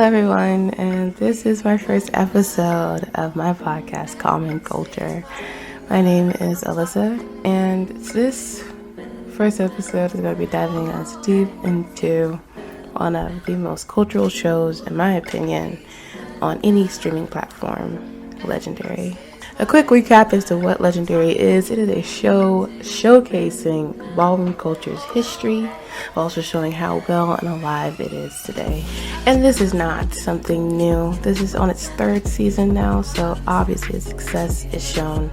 everyone, and this is my first episode of my podcast, Common Culture. My name is Alyssa, and this first episode is going to be diving us deep into one of the most cultural shows, in my opinion, on any streaming platform, Legendary. A quick recap as to what Legendary is. It is a show showcasing ballroom culture's history, also showing how well and alive it is today. And this is not something new. This is on its third season now, so obviously its success is shown.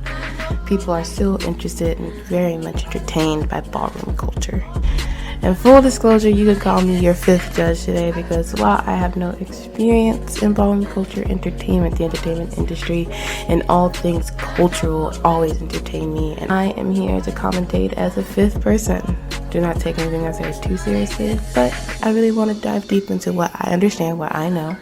People are still interested and very much entertained by ballroom culture. And full disclosure, you could call me your fifth judge today, because while I have no experience in ballroom culture, the entertainment industry, and all things cultural always entertain me, and I am here to commentate as a fifth person. Do not take anything I say too seriously, but I really want to dive deep into what I understand, what I know,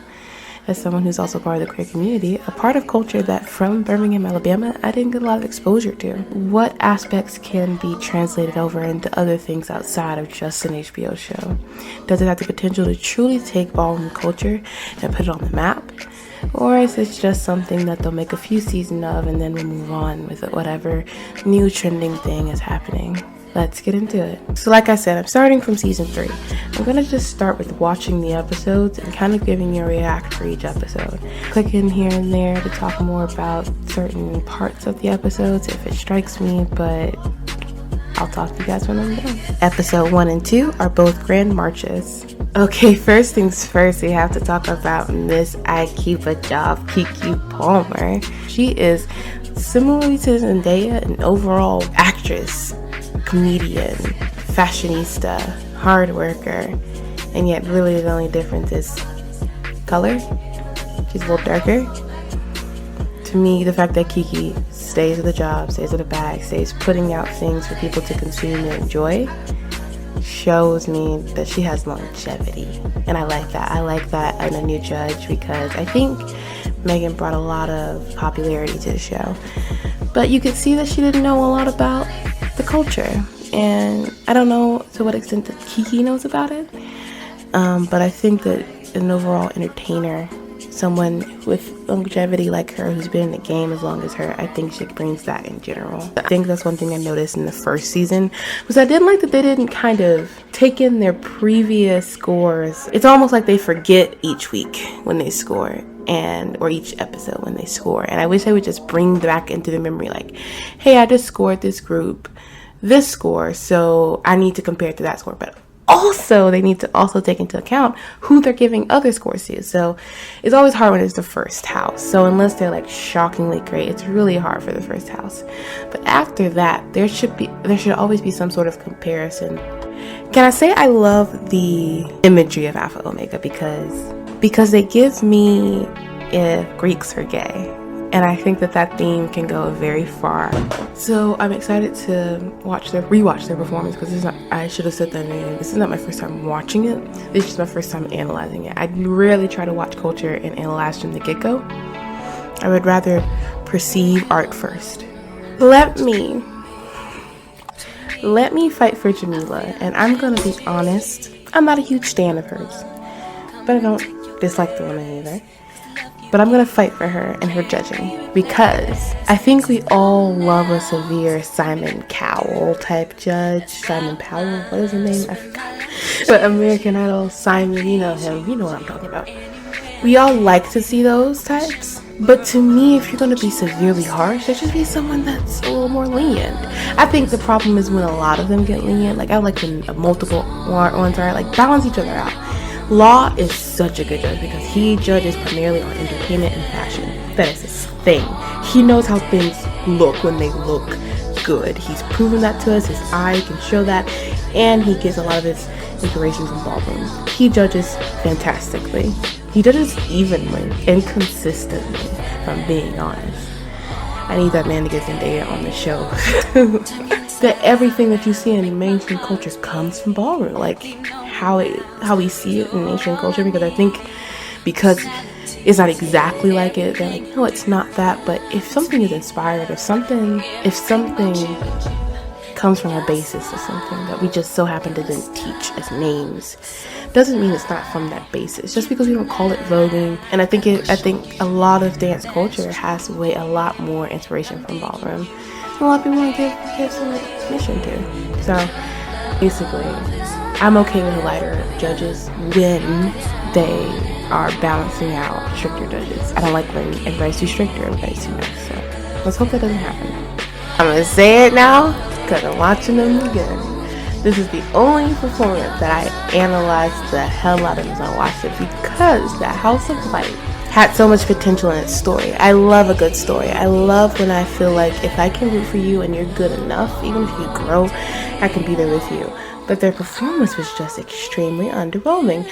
as someone who's also part of the queer community, a part of culture that from Birmingham, Alabama, I didn't get a lot of exposure to. What aspects can be translated over into other things outside of just an HBO show? Does it have the potential to truly take ballroom culture and put it on the map? Or is it just something that they'll make a few seasons of and then we'll move on with whatever new trending thing is happening? Let's get into it. So like I said, I'm starting from season 3. I'm going to just start with watching the episodes and kind of giving you a react for each episode. Click in here and there to talk more about certain parts of the episodes if it strikes me, but I'll talk to you guys when I'm done. Episode 1 and 2 are both grand marches. Okay, first things first, we have to talk about Miss I Keep a Job, Keke Palmer. She is similarly to Zendaya, an overall actress, comedian, fashionista, hard worker, and yet really the only difference is color. She's a little darker. To me, the fact that Keke stays at the job, stays at the bag, stays putting out things for people to consume and enjoy, shows me that she has longevity, and I like that. I like that in a new judge, because I think Megan brought a lot of popularity to the show, but you could see that she didn't know a lot about the culture, and I don't know to what extent that Keke knows about it, but I think that an overall entertainer, someone with longevity like her, who's been in the game as long as her, I think she brings that in general. I think that's one thing I noticed in the first season, was I didn't like that they didn't kind of take in their previous scores. It's almost like they forget each week when they score, or each episode when they score, and I wish I would just bring back into the memory, like, hey, I just scored this group this score, so I need to compare it to that score. But also they need to also take into account who they're giving other scores to. So it's always hard when it's the first house, so unless they're like shockingly great, it's really hard for the first house. But after that, there should always be some sort of comparison. Can I say I love the imagery of Alpha Omega, because they give me if Greeks are gay, and I think that theme can go very far. So I'm excited to rewatch their performance, because I should have said that name. This is not my first time watching it. This is just my first time analyzing it. I rarely try to watch culture and analyze from the get-go. I would rather perceive art first. Let me fight for Jamila, and I'm gonna be honest, I'm not a huge stan of hers, but I don't dislike the woman either. But I'm going to fight for her and her judging, because I think we all love a severe Simon Cowell type judge. Simon Powell, what is his name? I forgot. But American Idol, Simon, you know him. You know what I'm talking about. We all like to see those types. But to me, if you're going to be severely harsh, there should be someone that's a little more lenient. I think the problem is when a lot of them get lenient. Like, I like when multiple ones are like balance each other out. Law is such a good judge, because he judges primarily on entertainment and fashion. That is his thing. He knows how things look when they look good. He's proven that to us. His eye can show that, and he gets a lot of his inspirations in ballrooms. He judges fantastically. He judges evenly and consistently, if I'm being honest. I need that man to get Zendaya on the show. That everything that you see in mainstream cultures comes from ballroom, like how we see it in mainstream culture, because I think because it's not exactly like it, they're like, no, it's not that. But if something is inspired, if something comes from a basis of something that we just so happen to then teach as names doesn't mean it's not from that basis. Just because we don't call it voguing, and I think a lot of dance culture has a lot more inspiration from ballroom. And a lot of people want to give some recognition to. So basically, I'm okay with lighter judges when they are balancing out stricter judges. I don't like when everybody's too strict or everybody's too nice. So let's hope that doesn't happen. I'm gonna say it now because I'm watching them again. This is the only performance that I analyzed the hell out of as I watched it, because the House of Light had so much potential in its story. I love a good story. I love when I feel like if I can root for you and you're good enough, even if you grow, I can be there with you. But their performance was just extremely underwhelming.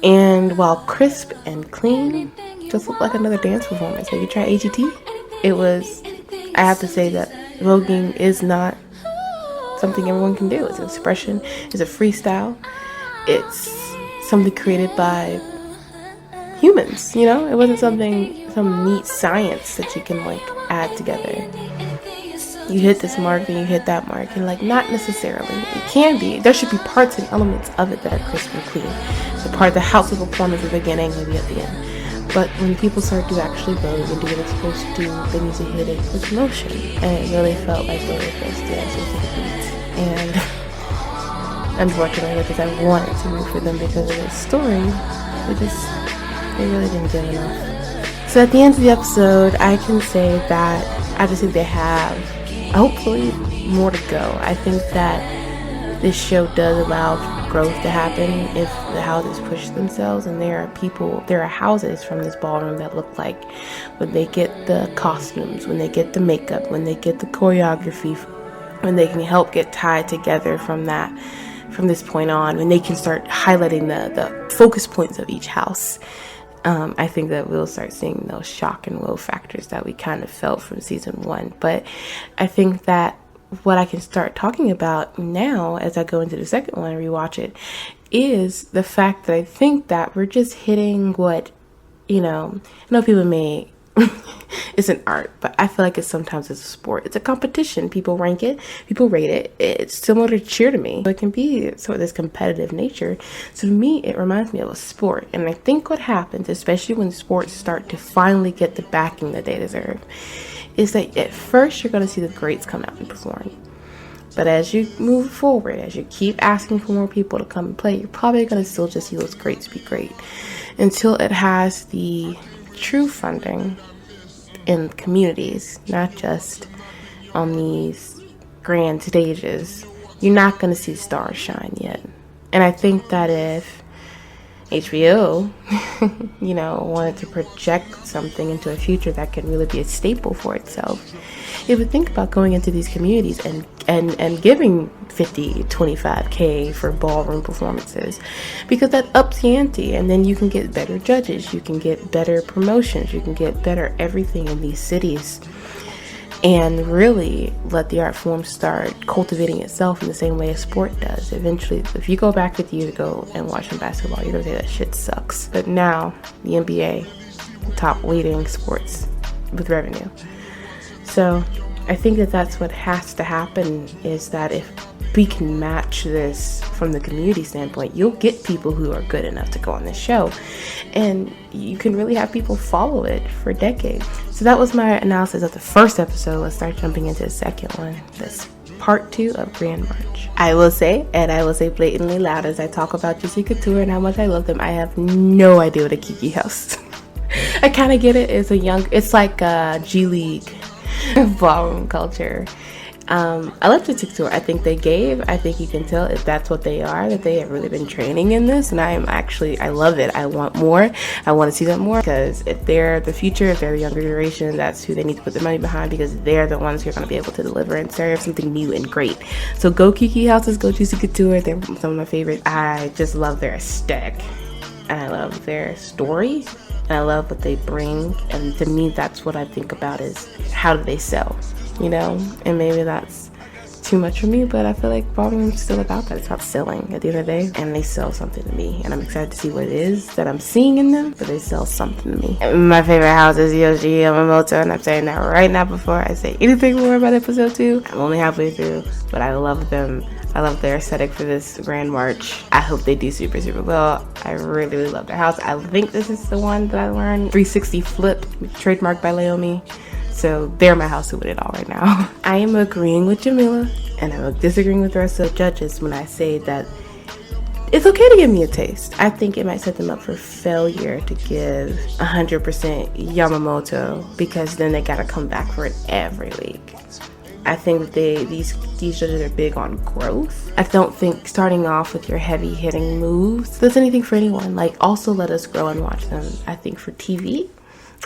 And while crisp and clean, just looked like another dance performance. Maybe try AGT. I have to say that voguing is not something everyone can do. It's an expression, it's a freestyle, it's something created by humans, you know? It wasn't some neat science that you can add together. You hit this mark and you hit that mark, and not necessarily. It can be. There should be parts and elements of it that are crisp and clean. The part of the house of performance at the beginning, maybe at the end. But when people start to actually vogue and do what it's supposed to do, they need to hit it with emotion. And it really felt like they were just dancing to the beat. And unfortunately, because I wanted to root for them because of their story, they really didn't give enough. So at the end of the episode, I can say that I just think they have, hopefully, more to go. I think that this show does allow growth to happen if the houses push themselves, and there are houses from this ballroom that look like, when they get the costumes, when they get the makeup, when they get the choreography, when they can help get tied together from this point on, when they can start highlighting the focus points of each house. I think that we'll start seeing those shock and wow factors that we kind of felt from season 1. But I think that what I can start talking about now as I go into the second one and rewatch it is the fact that I think that we're just hitting what, I know people may, it's an art, but I feel like sometimes it's a sport. It's a competition. People rank it, people rate it. It's similar to cheer to me. So it can be sort of this competitive nature. So to me, it reminds me of a sport. And I think what happens, especially when sports start to finally get the backing that they deserve, is that at first you're going to see the greats come out and perform. But as you move forward, as you keep asking for more people to come and play, you're probably going to still just see those greats be great until it has the true funding in communities, not just on these grand stages. You're not going to see stars shine yet. And I think that if HBO, wanted to project something into a future that could really be a staple for itself, it would think about going into these communities and giving 50, 25K for ballroom performances, because that ups the ante, and then you can get better judges, you can get better promotions, you can get better everything in these cities, and really let the art form start cultivating itself in the same way a sport does. Eventually, if you go back 50 years ago and watch some basketball, you're going to say that shit sucks. But now, the NBA, top leading sports with revenue. So I think that that's what has to happen, is that if we can match this from the community standpoint, you'll get people who are good enough to go on this show, and you can really have people follow it for decades. So that was my analysis of the first episode. Let's start jumping into the second one. That's part 2 of Grand March. I will say blatantly loud as I talk about Juicy Couture and how much I love them, I have no idea what a Kiki house. I kind of get it. It's like a G League ballroom culture. I love the Couture. I think you can tell if that's what they are, that they have really been training in this, and I love it. I want more. I want to see that more, because if they're the future, if they're the younger generation, that's who they need to put their money behind, because they're the ones who are going to be able to deliver and serve something new and great. So go Kiki houses, go Juicy Couture. They're some of my favorites. I just love their aesthetic, and I love their story, and I love what they bring. And to me, that's what I think about, is how do they sell, and maybe that's too much for me, but I feel like ballroom's still about that. It's about selling at the end of the day, and they sell something to me, and I'm excited to see what it is that I'm seeing in them, but they sell something to me. My favorite house is Yoshi Yamamoto, and I'm saying that right now before I say anything more about episode 2. I'm only halfway through, but I love them. I love their aesthetic for this Grand March. I hope they do super, super well. I really, really love their house. I think this is the one that I learned. 360 flip, trademarked by Naomi. So they're my house to win it all right now. I am agreeing with Jamila, and I'm disagreeing with the rest of the judges when I say that it's okay to give me a taste. I think it might set them up for failure to give 100% Yamamoto, because then they gotta come back for it every week. I think that these judges are big on growth. I don't think starting off with your heavy hitting moves does anything for anyone. Like, also let us grow and watch them. I think for TV,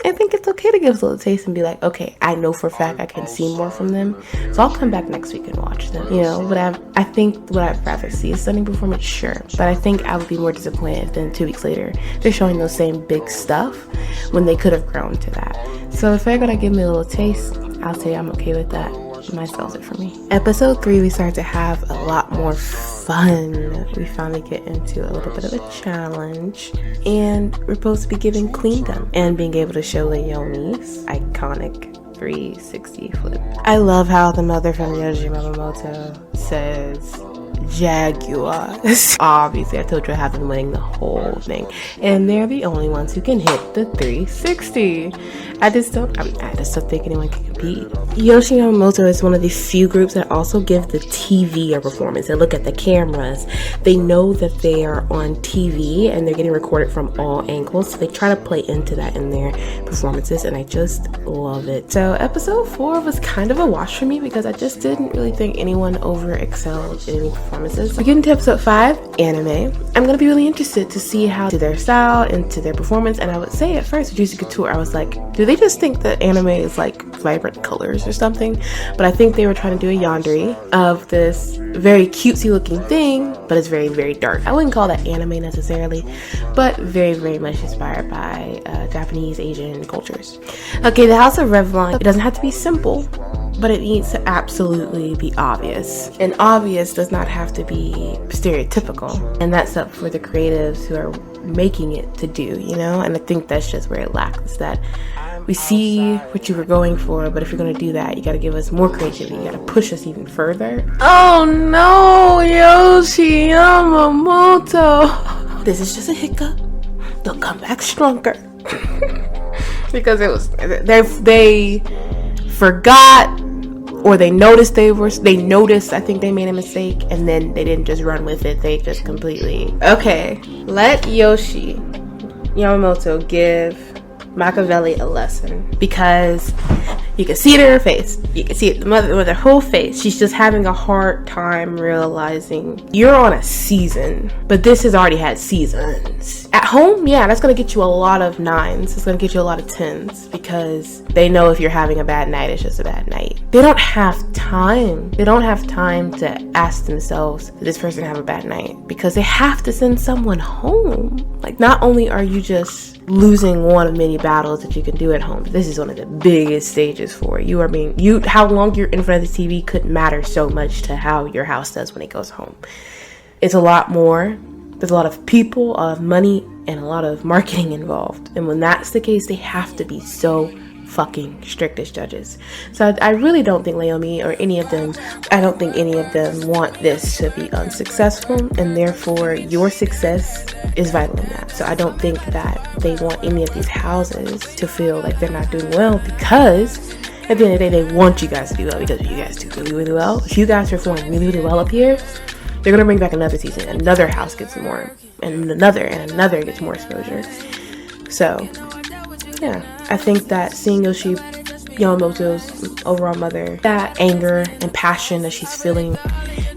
I think it's okay to give us a little taste and be like, okay, I know for a fact I can see more from them, so I'll come back next week and watch them. You know, but I think what I'd rather see is stunning performance, sure, but I think I would be more disappointed than 2 weeks later they're showing those same big stuff when they could have grown to that. So if they're gonna give me a little taste, I'll say I'm okay with that. My sells it for me. Episode 3, we start to have a lot more fun. We finally get into a little bit of a challenge, and we're supposed to be giving queendom and being able to show Leomi's iconic 360 flip. I love how the mother from Yoshi Yamamoto says Jaguars. Obviously, I told you I have been winning the whole thing, and they're the only ones who can hit the 360. I just don't think anyone can compete. Yoshi Yamamoto is one of the few groups that also give the TV a performance. They look at the cameras. They know that they are on TV and they're getting recorded from all angles, so they try to play into that in their performances, and I just love it. So episode 4 was kind of a wash for me because I just didn't really think anyone over excelled in any performances. We get into episode 5, anime. I'm gonna be really interested to see how to their style and to their performance, and I would say at first with Juicy Couture, I was like, do they just think that anime is like vibrant colors or something? But I think they were trying to do a yandere of this very cutesy looking thing, but it's very, very dark. I wouldn't call that anime necessarily, but very, very much inspired by Japanese, Asian cultures. Okay, the House of Revlon, it doesn't have to be simple, but it needs to absolutely be obvious. And obvious does not have to be stereotypical. And that's up for the creatives who are making it to do, you know? And I think that's just where it lacks, that we see what you were going for, but if you're going to do that, you got to give us more creativity. You got to push us even further. Oh no, Yoshi Yamamoto. This is just a hiccup. They'll come back stronger. Because it was, they forgot, or they noticed I think they made a mistake, and then they didn't just run with it. They just completely, okay, let Yoshi Yamamoto give Machiavelli a lesson, because you can see it in her face. You can see it with her whole face. She's just having a hard time realizing you're on a season, but this has already had seasons. At home, yeah, that's gonna get you a lot of 9s. It's gonna get you a lot of 10s, because they know if you're having a bad night, it's just a bad night. They don't have time. They don't have time to ask themselves, did this person have a bad night? Because they have to send someone home. Like, not only are you just losing one of many battles that you can do at home, this is one of the biggest stages for you. How long you're in front of the TV could matter so much to how your house does when it goes home. It's a lot more. There's a lot of people, a lot of money, and a lot of marketing involved. And when that's the case, they have to be so fucking strict as judges. So I really don't think Naomi or any of them want this to be unsuccessful, and therefore your success is vital in that. So I don't think that they want any of these houses to feel like they're not doing well, because at the end of the day, they want you guys to do well, because you guys do really, really well. If you guys perform really, really well up here, they're gonna bring back another season. Another house gets more, and another gets more exposure. So yeah, I think that seeing Yoshi Yamamoto's overall mother, that anger and passion that she's feeling,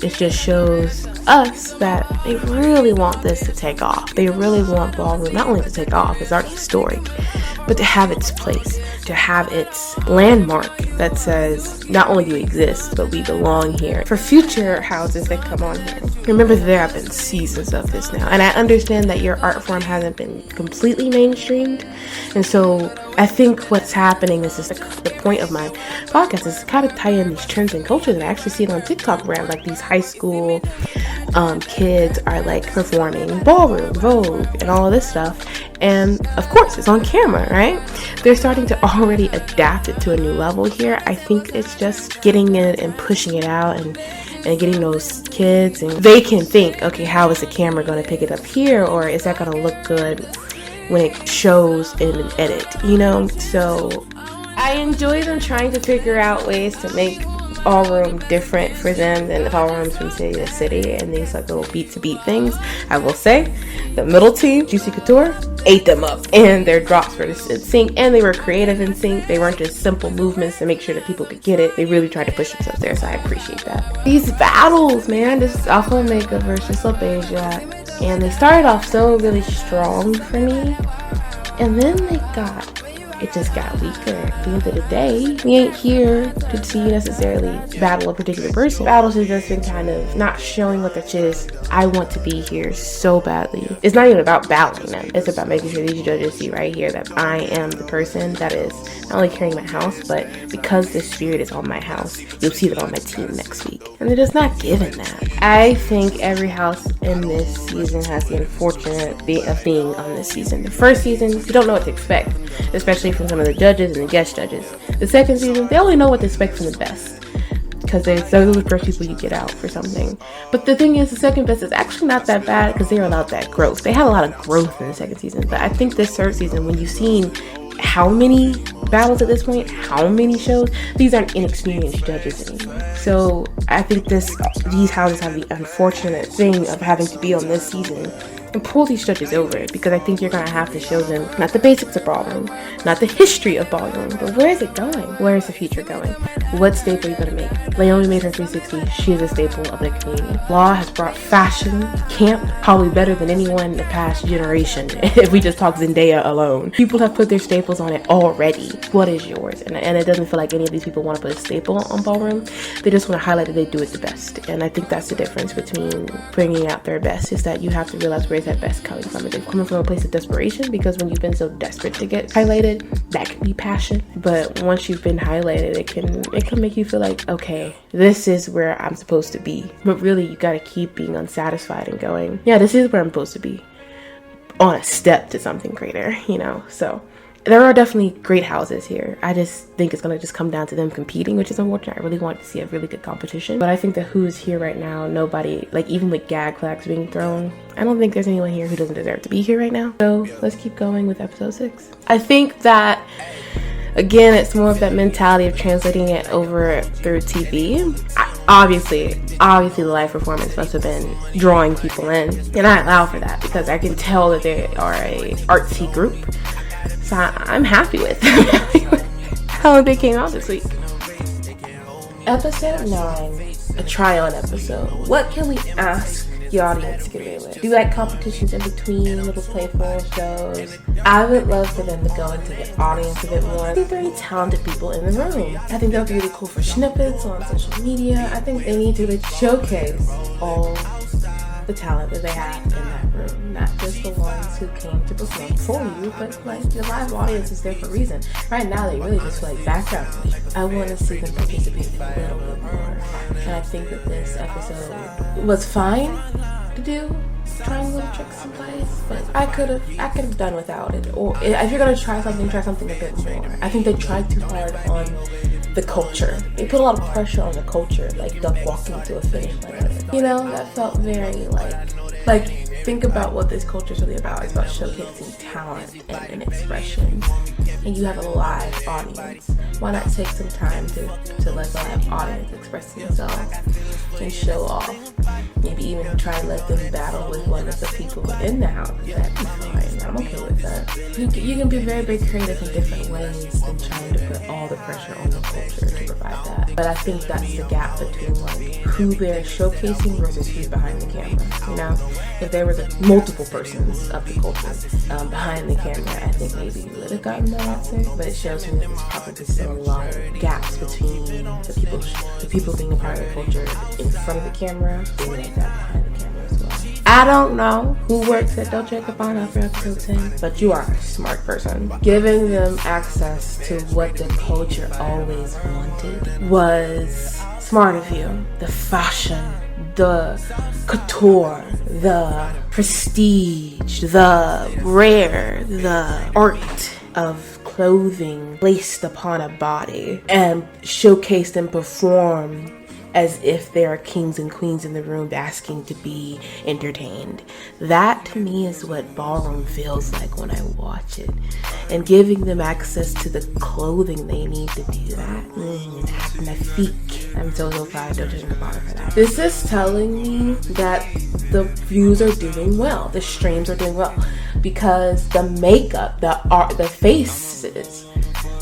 it just shows us that They really want this to take off. They really want ballroom not only to take off, it's already historic, but to have its place, to have its landmark that says not only do we exist, but we belong here. For future houses that come on here, remember there have been seasons of this now. And I understand that your art form hasn't been completely mainstreamed. And so I think what's happening is just the point of my podcast is to kind of tie in these trends and cultures. And I actually see it on TikTok where like these high school kids are like performing ballroom, Vogue, and all of this stuff. And of course, it's on camera, right? They're starting to already adapt it to a new level here. I think it's just getting it and pushing it out and getting those kids, and they can think, okay, how is the camera going to pick it up here? Or is that going to look good when it shows in an edit, you know? So I enjoy them trying to figure out ways to make ballroom different for them than ballrooms from city to city and these like little beat to beat things. I will say the middle team, Juicy Couture, ate them up, and their drops were in sync, and they were creative in sync. They weren't just simple movements to make sure that people could get it. They really tried to push themselves there, so I appreciate that. These battles, man, this is Alpha Omega versus LaBeija, and they started off so really strong for me, and then it just got weaker. At the end of the day, we ain't here to see necessarily battle a particular person. Battles have just been kind of not showing what the shit is. I want to be here so badly. It's not even about battling them. It's about making sure these judges see right here that I am the person that is not only carrying my house, but because this spirit is on my house, you'll see that on my team next week. And they're just not given that. I think every house in this season has the unfortunate of being on this season. The first season, you don't know what to expect, especially from some of the judges and the guest judges. The second season, they only know what to expect from the best, because those are the first people you get out for something. But the thing is, the second best is actually not that bad because they allowed that growth. They had a lot of growth in the second season. But I think this third season, when you've seen how many battles at this point, how many shows, these aren't inexperienced judges anymore. So I think these houses have the unfortunate thing of having to be on this season and pull these judges over, because I think you're going to have to show them not the basics of ballroom, not the history of ballroom, but where is it going? Where is the future going? What staple are you going to make? Naomi made her 360. She is a staple of the community. Law has brought fashion, camp, probably better than anyone in the past generation. If we just talk Zendaya alone, people have put their staples on it already. What is yours? And it doesn't feel like any of these people want to put a staple on ballroom. They just want to highlight that they do it the best. And I think that's the difference between bringing out their best, is that you have to realize where that best coming from. Is it coming from a place of desperation? Because when you've been so desperate to get highlighted, that can be passion. But once you've been highlighted, it can make you feel like, okay, this is where I'm supposed to be. But really, you gotta keep being unsatisfied and going, yeah, this is where I'm supposed to be, on a step to something greater, you know? So there are definitely great houses here. I just think it's going to just come down to them competing, which is unfortunate. I really want to see a really good competition. But I think that who's here right now, nobody, like even with gag flags being thrown, I don't think there's anyone here who doesn't deserve to be here right now. So let's keep going with episode 6. I think that, again, it's more of that mentality of translating it over through TV. Obviously the live performance must have been drawing people in. And I allow for that because I can tell that they are a artsy group. So I'm happy with how they came out this week. Episode 9, a try-on episode. What can we ask the audience to get away with? Do like competitions in between, little playful shows. I would love for them to go into the audience a bit more. They're very talented people in the room. I think that would be really cool for snippets on social media. I think they need to showcase all the talent that they have in that room, not just the ones who came to perform for you, but like the live audience is there for a reason. Right now they really just feel like background. I want to see them participate a little bit more, and I think that this episode was fine to do, trying little tricks and plays, but I could have done without it. Or if you're gonna try something a bit more. I think they tried too hard on the culture. They put a lot of pressure on the culture, like duck walking to a finish line. You know, that felt very like think about what this culture is really about. It's about showcasing talent and an expression. And you have a live audience. Why not take some time to let the live audience express themselves and show off? Maybe even try and let them battle with one of the people in the house. That'd be fine. I'm okay with that. You can be very, very creative in different ways than trying to put all the pressure on the culture to provide that. But I think that's the gap between like who they're showcasing versus who's behind the camera. You know, if there was multiple persons of the culture behind the camera, I think maybe you would have gotten that answer. But it shows me that there's probably still a lot of gaps between the people being a part of the culture in front of the camera and like that behind the camera as well. I don't know who works at Dolce & Gabbana for episode 10, but you are a smart person. Giving them access to what the culture always wanted was smart of you. The fashion, the couture, the prestige, the rare, the art of clothing placed upon a body and showcased and performed as if there are kings and queens in the room asking to be entertained. That to me is what ballroom feels like when I watch it. And giving them access to the clothing they need to do that. Magnifique. I'm so proud of Dolce & Gabbana for that. This is telling me that the views are doing well. The streams are doing well. Because the makeup, the art, the faces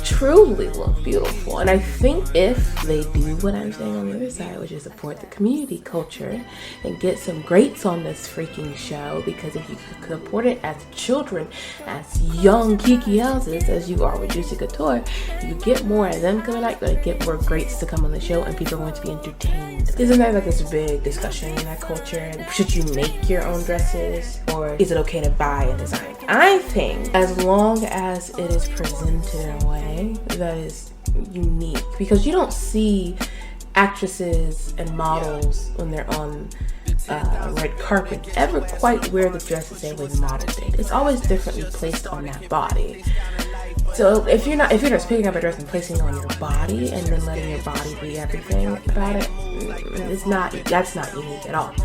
truly look beautiful. And I think if they do what I'm saying on the other side, which is support the community culture and get some greats on this freaking show, because if you support it as children, as young Kiki houses as you are with Juicy Couture, you get more of them coming out, you're going to get more greats to come on the show and people are going to be entertained. Isn't that like this big discussion in that culture? Should you make your own dresses or is it okay to buy and design? I think as long as it is presented in a way that is unique, because you don't see actresses and models when they're on red carpet ever quite wear the dresses they would model did. It's always differently placed on that body. So if you're just picking up a dress and placing it on your body and then letting your body be everything about it, that's not unique at all.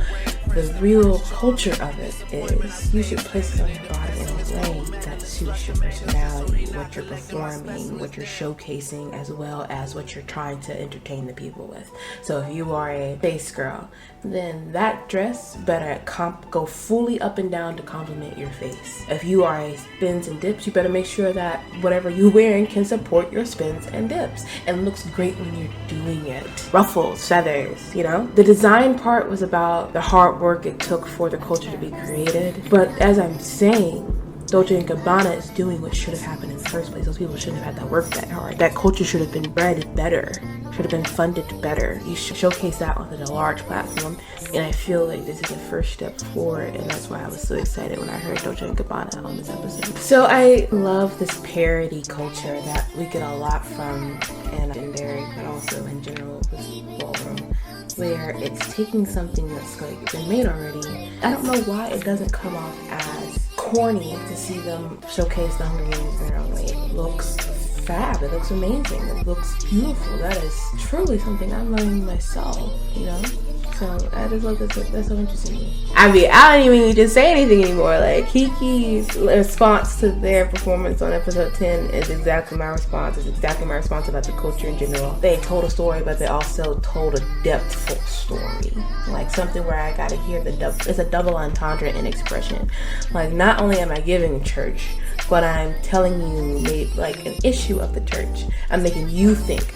The real culture of it is you should place it on your body in a way that suits your personality, what you're performing, what you're showcasing, as well as what you're trying to entertain the people with. So if you are a face girl, then that dress better go fully up and down to complement your face. If you are a spins and dips, you better make sure that whatever you're wearing can support your spins and dips and looks great when you're doing it. Ruffles, feathers, you know? The design part was about the hard work it took for the culture to be created. But as I'm saying, Dolce & Gabbana is doing what should have happened in the first place. Those people shouldn't have had to work that hard. That culture should have been bred better, should have been funded better. You should showcase that on a large platform. And I feel like this is the first step forward, and that's why I was so excited when I heard Dolce & Gabbana on this episode. So I love this parody culture that we get a lot from in Legendary, but also in general with ballroom, where it's taking something that's like been made already. I don't know why it doesn't come off as corny to see them showcase the Hunger Games in their own way. It looks fab, it looks amazing, it looks beautiful. That is truly something I'm learning myself, you know? So I just love that's so interesting to me. I mean, I don't even need to say anything anymore. Like, Kiki's response to their performance on episode 10 is exactly my response. It's exactly my response about the culture in general. They told a story, but they also told a depthful story. Like something where I gotta hear it's a double entendre in expression. Like, not only am I giving church, but I'm telling you like an issue of the church. I'm making you think.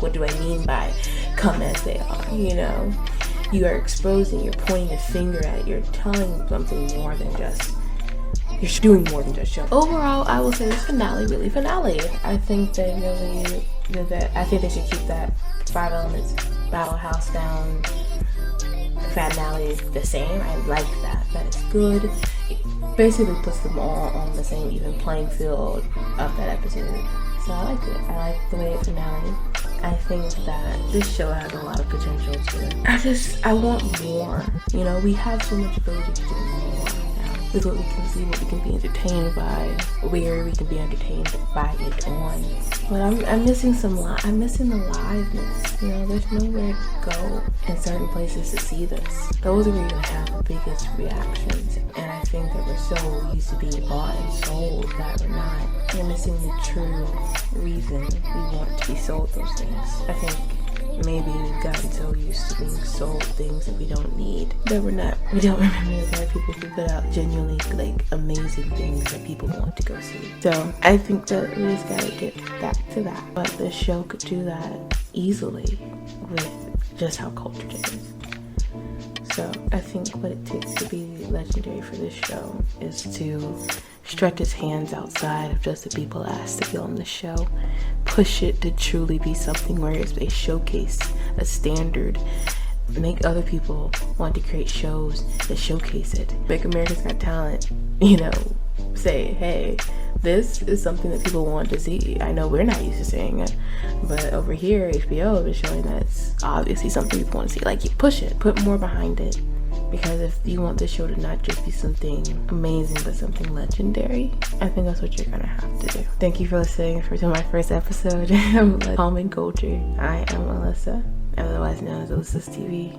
What do I mean by come as they are, you know? You are exposing, you're pointing a finger at it, you're telling something more than just, you're doing more than just show. Overall, I will say this finale. I think they really did that. I think they should keep that 5 elements battle house down finale the same. I like that. That is good. It basically puts them all on the same even playing field of that episode. So I like it. I like the way it finale. I think that this show has a lot of potential to it. I want more. You know, we have so much ability to do more now. With what we can see, what we can be entertained by, where we can be entertained by it on. But I'm missing I'm missing the liveness. You know, there's nowhere to go in certain places to see this. Those are where you're gonna have the biggest reactions. And I think that we're so used to being bought and sold that we're not. We're missing the true reason we want to be sold those things. I think maybe we've gotten so used to being sold things that we don't need, that we don't remember that there are people who put out genuinely like amazing things that people want to go see. So I think that we just gotta get back to that. But the show could do that easily with just how cultured it is. So I think what it takes to be legendary for this show is to stretch its hands outside of just the people asked to be on the show, push it to truly be something where it's a showcase, a standard, make other people want to create shows that showcase it, make America's Got Talent, say, hey, this is something that people want to see. I know we're not used to seeing it, but over here HBO is showing that it's obviously something people want to see. Like, you push it, put more behind it, because if you want this show to not just be something amazing but something legendary, I think that's what you're gonna have to do. Thank you for listening to my first episode of Common Culture. I am Alyssa, otherwise known as Alyssa's TV.